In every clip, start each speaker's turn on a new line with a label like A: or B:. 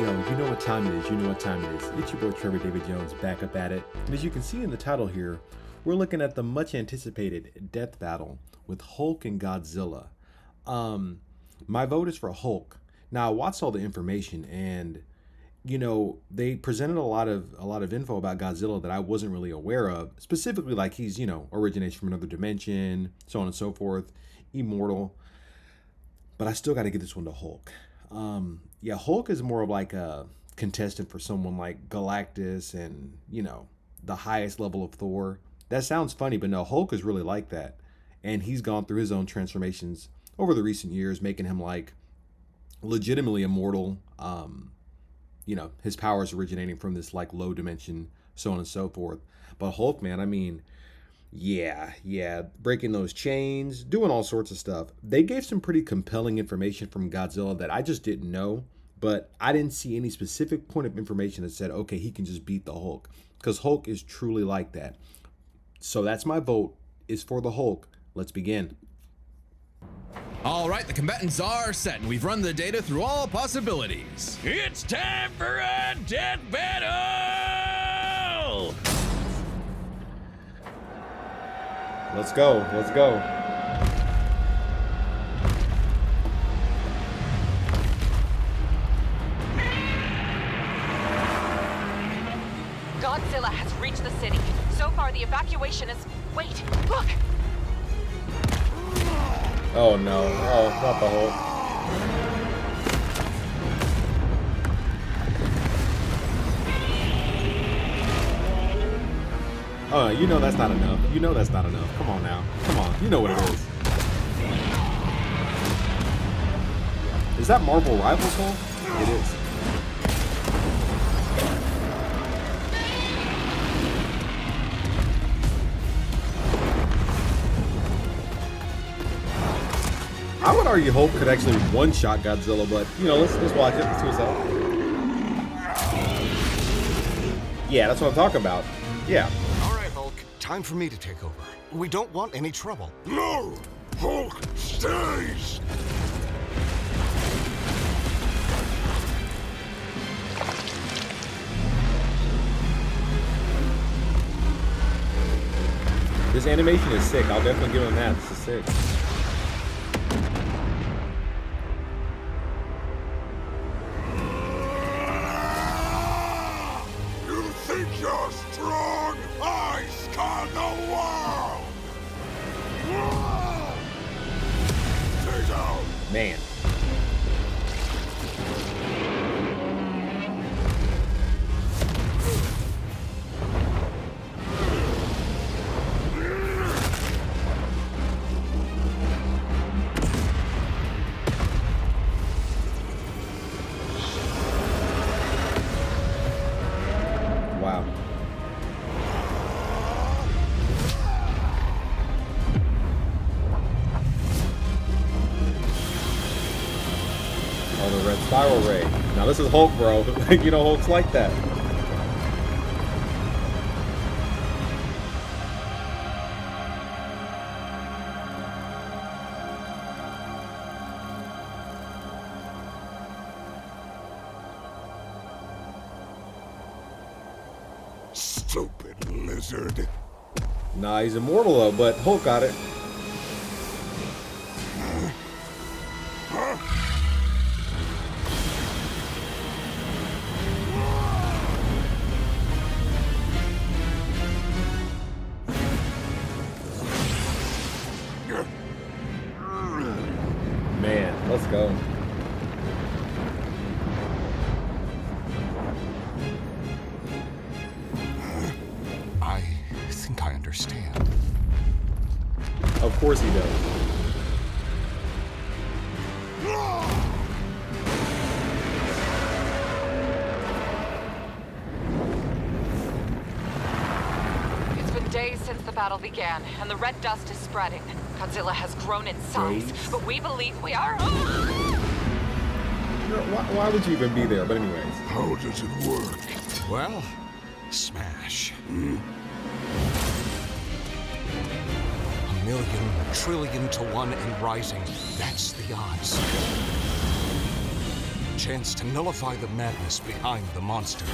A: Yo, you know what time it is, you know what time it is. It's your boy Trevor David Jones back up at it. And as you can see in the title here, we're looking at the much anticipated death battle with Hulk and Godzilla. My vote is for Hulk. Now I watched all the information and they presented a lot of info about Godzilla that I wasn't really aware of. Specifically like he's, originates from another dimension, so on and so forth, immortal. But I still got to give this one to Hulk. Hulk is more of like a contestant for someone like Galactus and, the highest level of Thor. That sounds funny, but no, Hulk is really like that. And he's gone through his own transformations over the recent years, making him like legitimately immortal. His powers originating from this like low dimension, so on and so forth. But Hulk, man, I mean, yeah, breaking those chains, doing all sorts of stuff. They gave some pretty compelling information from Godzilla that I just didn't know, but I didn't see any specific point of information that said, okay, he can just beat the Hulk, because Hulk is truly like that. So that's my vote, is for the Hulk. Let's begin.
B: All right, the combatants are set, and we've run the data through all possibilities.
C: It's time for a death battle!
A: Let's go.
D: Godzilla has reached the city. So far, the evacuation is... Wait, look!
A: Oh no, not the Hulk. That's not enough. That's not enough. Come on now. Come on. You know what it is. Is that Marvel Rivals Hulk? It is. I would argue Hulk could actually one-shot Godzilla, but let's watch it. Let's see what's up. Yeah, that's what I'm talking about. Yeah.
E: All right, Hulk. Time for me to take over. We don't want any trouble.
F: No! Hulk stays!
A: This animation is sick. I'll definitely give him that. This is sick.
F: You think you're strong? I scar the world! Stay down!
A: Man. Wow. Oh, the red spiral ray. Now this is Hulk, bro. Hulk's like that.
F: Stupid lizard.
A: Nah, he's immortal though, but Hulk got it. Man, let's go.
E: I think I understand.
A: Of course he does.
D: It's been days since the battle began, and the red dust is spreading. Godzilla has grown in size,
A: Days?
D: but we believe we are...
A: Why would you even be there? But anyways.
F: How does it work?
E: Well, smash. A million, trillion to one and rising. That's the odds. chance to nullify the madness behind the monster.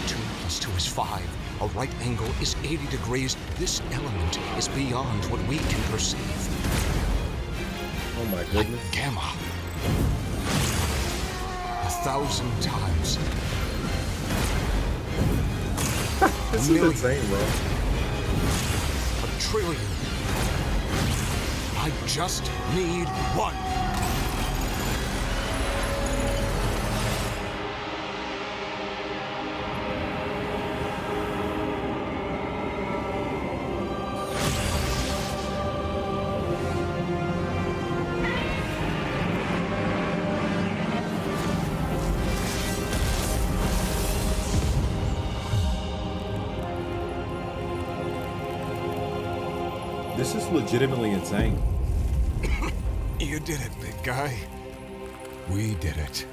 E: 2 + 2 is 5. A right angle is 80 degrees. This element is beyond what we can perceive.
A: Oh my goodness.
E: Gamma. 1,000 times.
A: This is
E: million.
A: insane, bro.
E: 1 trillion. I just need one.
A: This is legitimately insane.
E: You did it, big guy. We did it.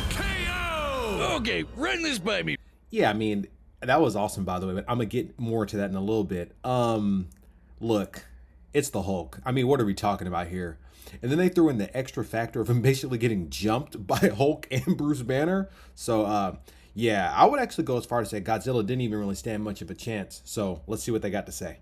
C: KO! Okay, run this by me.
A: Yeah, I mean, that was awesome, by the way, but I'm gonna get more to that in a little bit. Look, it's the Hulk. I mean, what are we talking about here? And then they threw in the extra factor of him basically getting jumped by Hulk and Bruce Banner. So, yeah, I would actually go as far as to say Godzilla didn't even really stand much of a chance. So let's see what they got to say.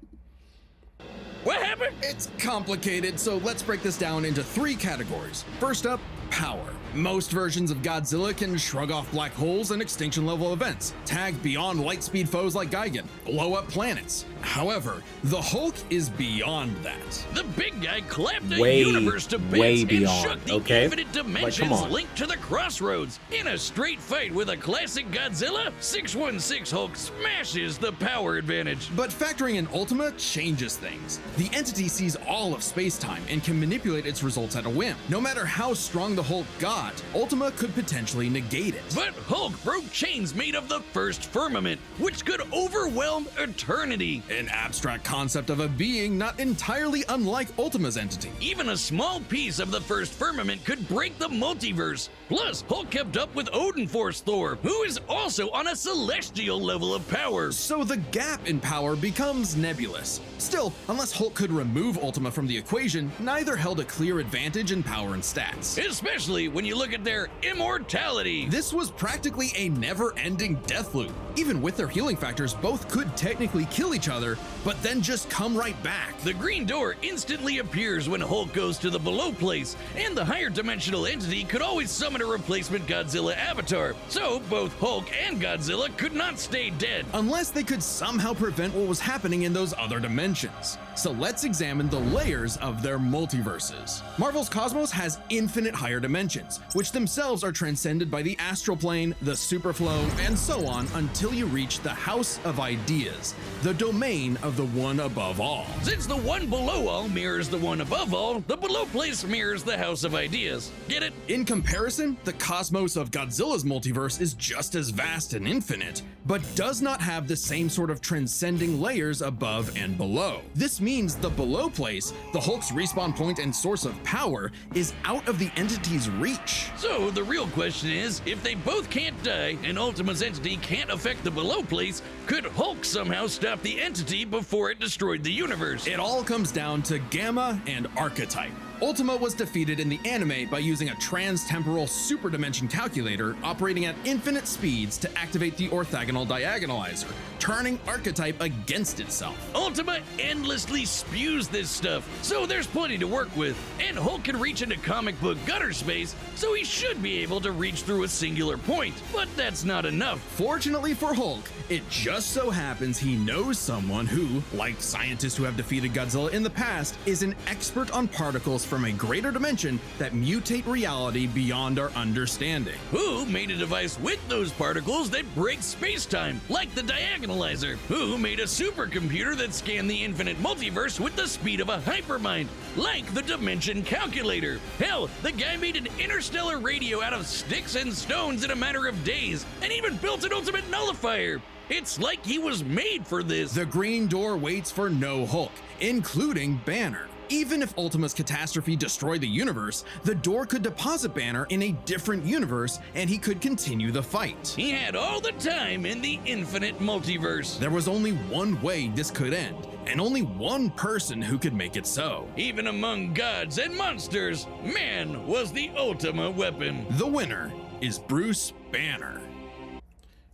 C: What happened?
B: It's complicated, so let's break this down into 3 categories. First up, power. Most versions of Godzilla can shrug off black holes and extinction level events, tag beyond light speed foes like Gigan, blow up planets. However, the Hulk is beyond that.
C: The big guy clapped the
A: Way,
C: universe to
A: way
C: bits and
A: beyond,
C: shook the
A: okay?
C: infinite
A: Like, come
C: dimensions
A: on.
C: linked to the crossroads. In a straight fight with a classic Godzilla, 616 Hulk smashes the power advantage.
B: But factoring in Ultima changes things. The entity sees all of space-time and can manipulate its results at a whim. No matter how strong the Hulk got, Ultima could potentially negate it.
C: But Hulk broke chains made of the first firmament, which could overwhelm eternity.
B: An abstract concept of a being not entirely unlike Ultima's entity.
C: Even a small piece of the first firmament could break the multiverse. Plus, Hulk kept up with Odin Force Thor, who is also on a celestial level of power.
B: So the gap in power becomes nebulous. Still, unless Hulk could remove Ultima from the equation, neither held a clear advantage in power and stats.
C: Especially when you look at their immortality.
B: This was practically a never-ending death loop. Even with their healing factors, both could technically kill each other, but then just come right back.
C: The green door instantly appears when Hulk goes to the below place, and the higher dimensional entity could always summon a replacement Godzilla avatar. So both Hulk and Godzilla could not stay dead.
B: Unless they could somehow prevent what was happening in those other dimensions. So let's examine the layers of their multiverses. Marvel's cosmos has infinite higher dimensions, which themselves are transcended by the astral plane, the superflow, and so on until you reach the House of Ideas, the domain of the one above all.
C: Since the one below all mirrors the one above all, the below place mirrors the House of Ideas. Get it?
B: In comparison, the cosmos of Godzilla's multiverse is just as vast and infinite, but does not have the same sort of transcending layers above and below. This means the below place, the Hulk's respawn point and source of power, is out of the entity's reach.
C: So the real question is, if they both can't die and Ultima's entity can't affect the below place, could Hulk somehow stop the entity before it destroyed the universe?
B: It all comes down to Gamma and Archetype. Ultima was defeated in the anime by using a trans-temporal superdimension calculator operating at infinite speeds to activate the orthogonal diagonalizer, turning Archetype against itself.
C: Ultima endlessly spews this stuff, so there's plenty to work with. And Hulk can reach into comic book gutter space, so he should be able to reach through a singular point. But that's not enough.
B: Fortunately for Hulk, it just so happens he knows someone who, like scientists who have defeated Godzilla in the past, is an expert on particles from a greater dimension that mutate reality beyond our understanding.
C: Who made a device with those particles that breaks space-time, like the diagonalizer? Who made a supercomputer that scanned the infinite multiverse with the speed of a hypermind, like the dimension calculator? Hell, the guy made an interstellar radio out of sticks and stones in a matter of days, and even built an ultimate nullifier. It's like he was made for this.
B: The Green Door waits for no Hulk, including Banner. Even if Ultima's catastrophe destroyed the universe, the door could deposit Banner in a different universe and he could continue the fight.
C: He had all the time in the infinite multiverse.
B: There was only one way this could end, and only one person who could make it so.
C: Even among gods and monsters, man was the Ultima weapon.
B: The winner is Bruce Banner.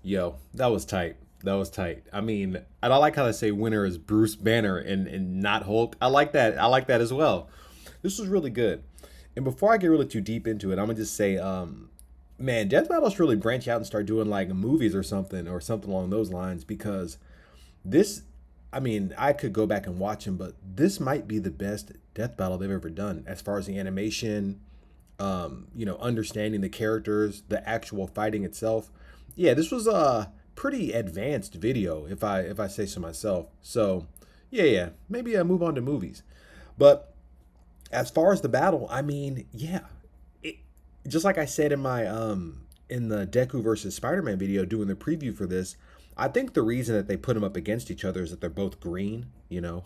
A: Yo, that was tight. That was tight. I mean, and I like how they say winner is Bruce Banner and not Hulk. I like that. I like that as well. This was really good. And before I get really too deep into it, I'm gonna just say, man, Death Battle should really branch out and start doing like movies or something along those lines, because this, I mean, I could go back and watch them, but this might be the best Death Battle they've ever done as far as the animation, you know, understanding the characters, the actual fighting itself. Yeah, this was a pretty advanced video, if I say so myself. So yeah, maybe I move on to movies. But as far as the battle, I mean, yeah, just like I said in my in the Deku versus Spider-Man video doing the preview for this, I think the reason that they put them up against each other is that they're both green, you know.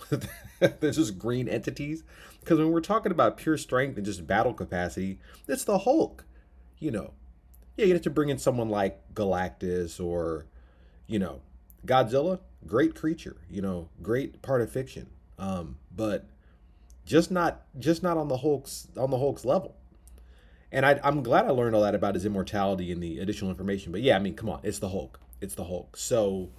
A: They're just green entities. Because when we're talking about pure strength and just battle capacity, it's the Hulk, you know. Yeah, you have to bring in someone like Galactus or, you know, Godzilla, great creature, you know, great part of fiction. But just not on the Hulk's level. And I'm glad I learned all that about his immortality in the additional information. But yeah, I mean, come on, it's the Hulk. It's the Hulk. So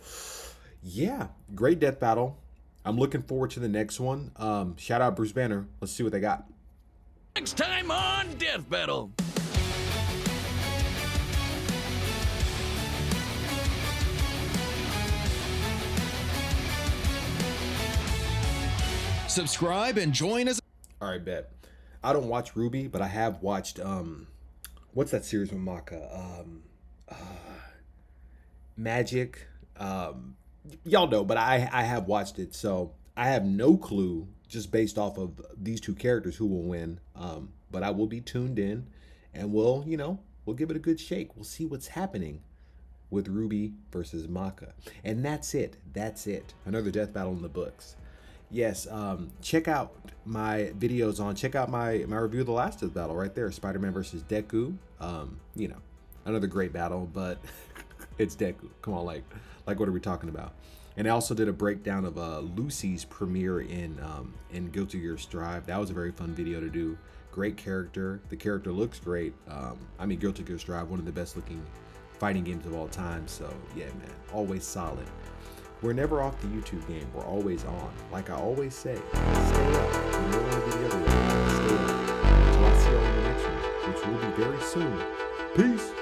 A: yeah, great Death Battle. I'm looking forward to the next one. Shout out Bruce Banner. Let's see what they got.
C: Next time on Death Battle.
B: Subscribe and join us.
A: All right, bet. I don't watch Ruby, but I have watched what's that series with Maka? Magic. Y'all know, but I have watched it, so I have no clue just based off of these two characters who will win. But I will be tuned in, and we'll give it a good shake. We'll see what's happening with Ruby versus Maka, and that's it. That's it. Another Death Battle in the books. Yes, check out my videos check out my review of the last Death Battle right there, Spider-Man versus Deku. You know, another great battle, but it's Deku. Come on, like what are we talking about? And I also did a breakdown of Lucy's premiere in Guilty Gear Strive. That was a very fun video to do. Great character. The character looks great. I mean, Guilty Gear Strive, one of the best looking fighting games of all time. So yeah, man, always solid. We're never off the YouTube game. We're always on. Like I always say, stay up. You don't want to be the other way. Stay up. Until I see you all in the next one, which will be very soon. Peace.